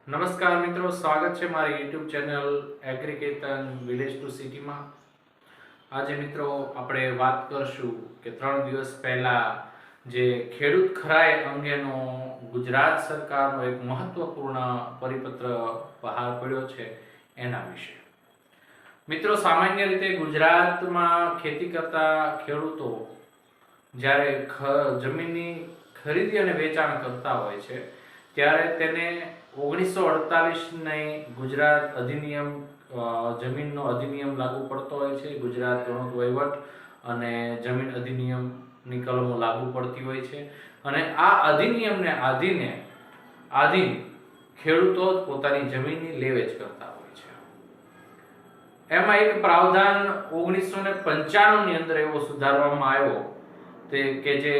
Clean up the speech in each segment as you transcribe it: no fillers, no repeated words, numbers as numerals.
નમસ્કાર મિત્રો, સ્વાગત છે મારી યુટ્યુબ ચેનલ એગ્રીકેતન વિલેજ ટુ સિટીમાં. આજે મિત્રો આપણે વાત કરશું કે 3 દિવસ પહેલા જે ખેડૂત ખરાઈ અંગેનો ગુજરાત સરકારનો એક મહત્વપૂર્ણ પરિપત્ર બહાર પડ્યો છે એના વિશે. મિત્રો, સામાન્ય રીતે ગુજરાતમાં ખેતી કરતા ખેડૂતો જ્યારે જમીનની ખરીદી અને વેચાણ કરતા હોય છે ત્યારે તેને 1948 ગુજરાત અધિનિયમ જમીનનો અધિનિયમ લાગુ પડતો હોય છે. ગુજરાત ગણોત વહીવટ અને જમીન અધિનિયમની કલમો લાગુ પડતી હોય છે અને આ અધિનિયમને આધીન ખેડૂતો પોતાની જમીનની લે વેચ કરતા હોય છે. એમાં એક પ્રાવધાન 1995 ની અંદર એવો સુધારવામાં આવ્યો કે જે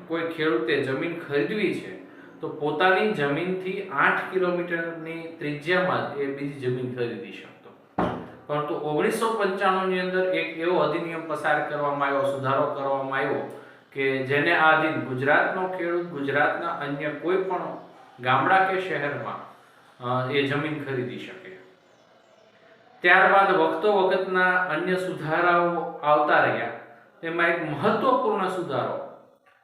કોઈ ખેડૂતે જમીન ખરીદવી છે તો પોતાની જમીનથી 8 કિલોમીટરની ત્રિજ્યામાં જ એ બીજી જમીન ખરીદી શકતો. પરંતુ 1995 ની અંદર એક એવો અધિનિયમ પસાર કરવામાં આવ્યો, સુધારો કરવામાં આવ્યો કે જેને આધીન ગુજરાતનો ખેડૂત ગુજરાતના અન્ય કોઈ પણ ગામડા કે શહેરમાં એ જમીન ખરીદી શકે. ત્યારબાદ વખતોવખતના અન્ય સુધારાઓ આવતા રહ્યા. તેમાં એક મહત્વપૂર્ણ સુધારો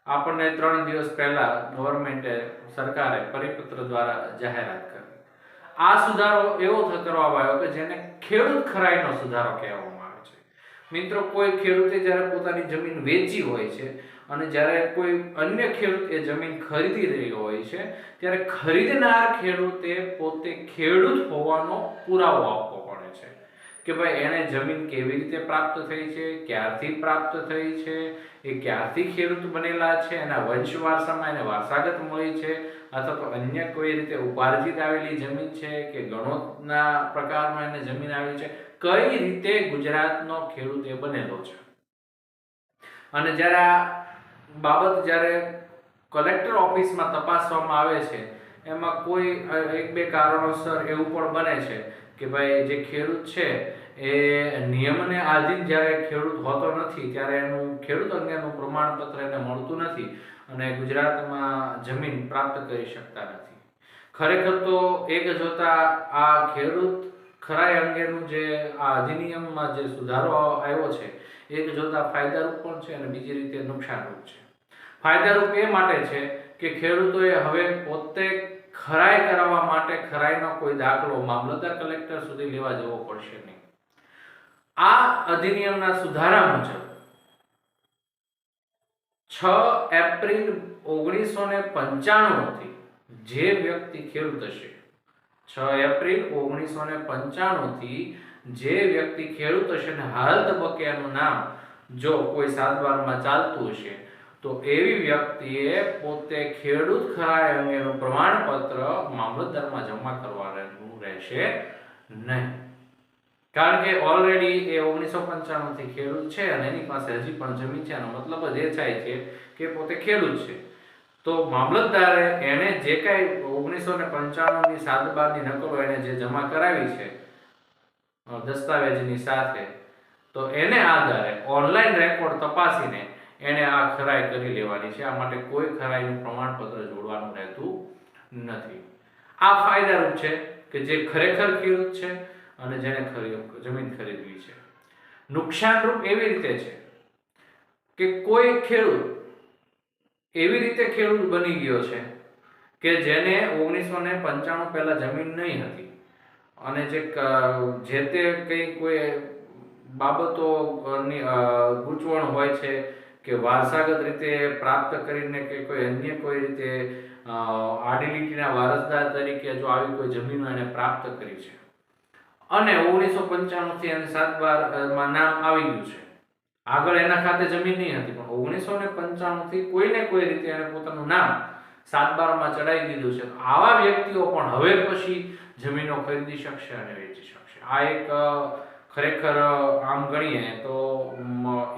આપણને 3 દિવસ પહેલા સરકારે પરિપત્ર દ્વારા જાહેરાત કરી. આ સુધારો એવો કરવામાં આવ્યો કે જેને ખેડૂત ખરાઈનો સુધારો કહેવામાં આવે છે. મિત્રો, કોઈ ખેડૂતે જ્યારે પોતાની જમીન વેચી હોય છે અને જ્યારે કોઈ અન્ય ખેડૂત એ જમીન ખરીદી રહ્યો હોય છે ત્યારે ખરીદનાર ખેડૂતે પોતે ખેડૂત હોવાનો પુરાવો આપવો પડે છે કે ભાઈ એને જમીન કેવી રીતે પ્રાપ્ત થઈ છે, ક્યારથી પ્રાપ્ત થઈ છે, એ ક્યારથી ખેડૂત બનેલા છે, એના વંશ વારસામાં એને વારસાગત મળી છે અથવા તો અન્ય કોઈ રીતે ઉપાર્જિત આવેલી જમીન છે કે ગણોતના પ્રકારમાં એને જમીન આવી છે, કઈ રીતે ગુજરાતનો ખેડૂત એ બનેલો છે. અને જ્યારે આ બાબત કલેક્ટર ઓફિસમાં તપાસવામાં આવે છે એમાં કોઈ એક બે કારણોસર એવું પણ બને છે કે ભાઈ જે ખેડૂત છે એ નિયમને આધીન જ્યારે ખેડૂત હોતો નથી ત્યારે એનું ખેડૂત અંગેનું પ્રમાણપત્ર એને મળતું નથી અને ગુજરાતમાં જમીન પ્રાપ્ત કરી શકતા નથી. ખરેખર તો એક જોતા આ ખેડૂત ખરાઈ અંગેનું જે આ અધિનિયમમાં જે સુધારો આવ્યો છે એક જોતા ફાયદારૂપ પણ છે અને બીજી રીતે નુકસાનરૂપ છે. ફાયદારૂપ એ માટે છે કે ખેડૂતોએ હવે પોતે ખરાઈ કરાવવા માટે ખરાઈનો કોઈ દાખલો મામલતદાર કલેક્ટર સુધી લેવા જવો પડશે નહીં. આ અધિનિયમના સુધારા મુજબ 6 એપ્રિલ 1995 થી જે વ્યક્તિ ખેડૂત હશે, 6 એપ્રિલ 1995 થી જે વ્યક્તિ ખેડૂત હશે અને હાલ તબક્કે એનું નામ જો કોઈ 7/12 ચાલતું હશે તો એવી વ્યક્તિએ પોતે ખેડૂત ખરાઈ અંગેનું પ્રમાણપત્ર મામલતદારમાં જમા કરવાનું રહેશે નહીં. કારણ કે ઓલરેડી એ 1995 થી ખેડૂત છે અને એની પાસે હજી પણ જમીન છે. એનો મતલબ જ એ થાય છે કે પોતે ખેડૂત છે. તો મામલતદારે એને જે કાંઈ 1995 ની 7/12 ની નકલો એને જે જમા કરાવી છે દસ્તાવેજની સાથે, તો એને આધારે ઓનલાઈન રેકોર્ડ તપાસીને એને આ ખરાઈ કરી લેવાની છે. આ માટે કોઈ ખરાઈનું પ્રમાણપત્ર જોડવાનું રહેતું નથી. આ ફાયદારૂપ છે કે જે ખરેખર ખેડૂત છે અને જેને જમીન ખરીદવી છે. નુકસાનરૂપ એવી રીતે છે કે કોઈ ખેડૂત એવી રીતે ખેડૂત બની ગયો છે કે જેને 1995 પહેલા જમીન નહીં હતી અને જે તે કોઈ બાબતોની ગૂંચવણ હોય છે કે વારસાગત રીતે પ્રાપ્ત કરીને કે કોઈ અન્ય કોઈ રીતે આડી લીટીના વારસદાર તરીકે જો આવી કોઈ જમીનો એને પ્રાપ્ત કરી છે અને 1995 થી એને 7/12 નામ આવી ગયું છે. આગળ એના ખાતે જમીન નહીં હતી પણ 1995 થી કોઈને કોઈ રીતે એને પોતાનું નામ 7/12 ચડાવી દીધું છે. આવા વ્યક્તિઓ પણ હવે પછી જમીનો ખરીદી શકશે અને વેચી શકશે. આ એક ખરેખર આમ ગણીએ તો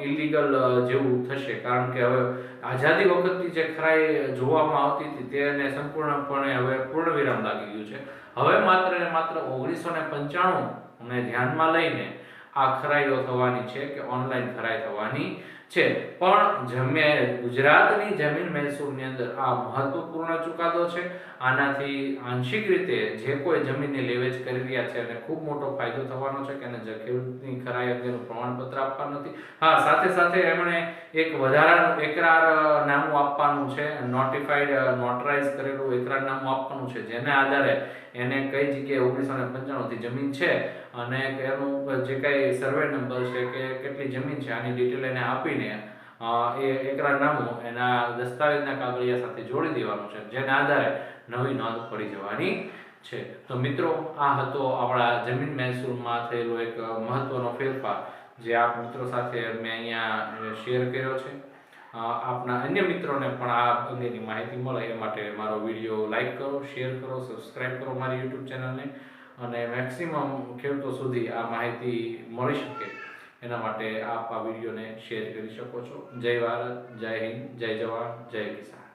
ઇલીગલ જેવું થશે. કારણ કે હવે આઝાદી વખતની જે ખરાઈ જોવામાં આવતી હતી તેને સંપૂર્ણપણે હવે પૂર્ણવિરામ લાગી ગયું છે. હવે માત્ર ને માત્ર 1995 ને ધ્યાનમાં લઈને આ ખરાઈઓ થવાની છે કે ઓનલાઈન ખરાઈ થવાની છે. પણ ગુજરાતની જમીન મહેસૂલની અંદર આ મહત્વપૂર્ણ ચુકાદો છે. આનાથી આંશિક રીતે જે કોઈ જમીનની લેવેચ કરી રહ્યા છે એને ખૂબ મોટો ફાયદો થવાનો છે કે જે ખેડૂતની ખરાઈ અંગેનું પ્રમાણપત્ર આપવાનું નથી. હા, સાથે સાથે એમણે એક વધારાનું એકરારનામું આપવાનું છે, નોટરાઇઝ કરેલું એકરારનામું આપવાનું છે, જેના આધારે એને કઈ જગ્યાએ 1995 થી જમીન છે અને એનું જે કઈ સર્વે નંબર છે કે કેટલી જમીન છે આની ડિટેલ એને આપીને એ એકરારનામું એના દસ્તાવેજના કાગળિયા સાથે જોડી દેવાનું છે, જેના આધારે નવી નોંધ પડી જવાની છે. તો મિત્રો, આ હતો આપણા જમીન મહેસૂલમાં થયેલો એક મહત્વનો ફેરફાર જે આપ મિત્રો સાથે મેં અહીંયા શેર કર્યો છે. આપના અન્ય મિત્રોને પણ આ અંગેની માહિતી મળે એ માટે મારો વિડીયો લાઈક કરો, શેર કરો, સબસ્ક્રાઈબ કરો મારી યુટ્યુબ ચેનલને, અને મેક્સિમમ ખેડૂતો સુધી આ માહિતી મળી શકે એના માટે આપ આ વિડીયોને શેર કરી શકો છો. જય ભારત, જય હિન્દ, જય જવાન, જય કિસાન.